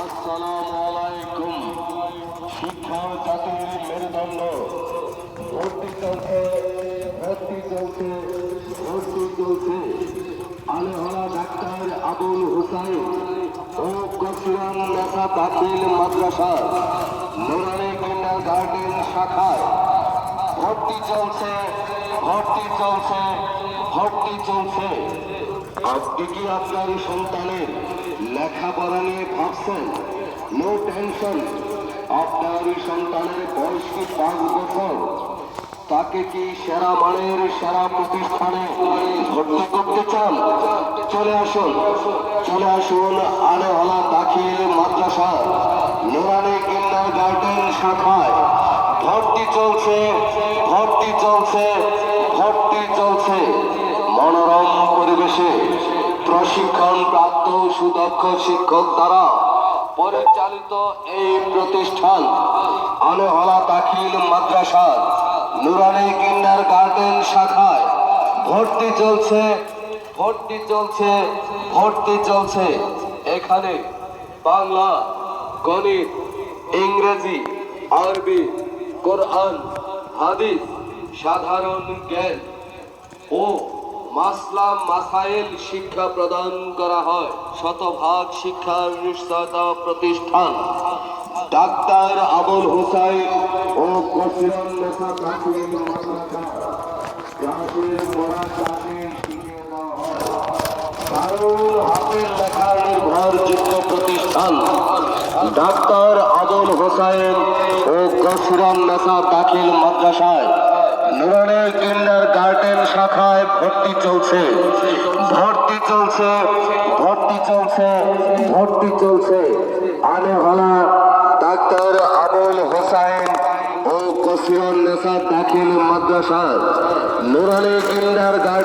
আসসালামু আলাইকুম। শিক্ষা জাতির মেরুদণ্ড। ভর্তি চলছে, ভর্তি চলছে, ভর্তি চলছে। আলেহলা ডাক্তার আবুল হুসাইন ও কসিরান নেতা তাকিল মাদ্রাসা নুরানি কিন্ডার গার্ডেন শাখায় ভর্তি চলছে, ভর্তি চলছে, ভর্তি চলছে। আপনি কি আপনার সন্তানের লেখাপড়া নিয়ে ভাবছেন? No tension. আপনার সন্তানের বয়স কি 5 বছর? তাকে কি সেরা মানের সেরা প্রতিষ্ঠানে ভর্তি করতে চান? চলে আসুন, চলে আসুন আলেহলা দাখিল মাদ্রাসা নুরানি কিন্ডার গার্ডেন শাখায় ভর্তি চলছে, ভর্তি চলছে, ভর্তি চলছে। মনোরম পরিবেশে প্রশিক্ষণ প্রাপ্ত সুদক্ষ শিক্ষক দ্বারা পরিচালিত এই প্রতিষ্ঠান আলেহলা দাখিল মাদ্রাসা নুরানি কিন্ডার গার্ডেন শাখায় ভর্তি চলছে, ভর্তি চলছে, ভর্তি চলছে। এখানে বাংলা, গণিত, ইংরেজি, আরবি, কোরআন, হাদিস, সাধারণ জ্ঞান ও মাসলা মাসাইল শিক্ষা প্রদান করা হয়। শতভাগ শিক্ষার নিশ্চয়তা প্রতিষ্ঠান ডাক্তার আবুল হুসাইন ও কসিরান নেতা তাকিল মাদ্রাসা। যাদের পড়াশোনা শিখিয়ে দেওয়া হয়, কারোর হাতের লেখা নির্ভরযোগ্য প্রতিষ্ঠান ডাক্তার আবুল হুসাইন ও কসিরান নেতা তাকিল মাদ্রাসায় নুরানি কিন্ডার গার্ডেন শাখায় ভর্তি চলছে, ভর্তি চলছে, ভর্তি চলছে, ভর্তি চলছে। আলেহলা ডাক্তার আবুল হুসাইন ও কসিরান নেতা দাখিল মাদ্রাসা নুরানি কিন্ডার গার্ডেন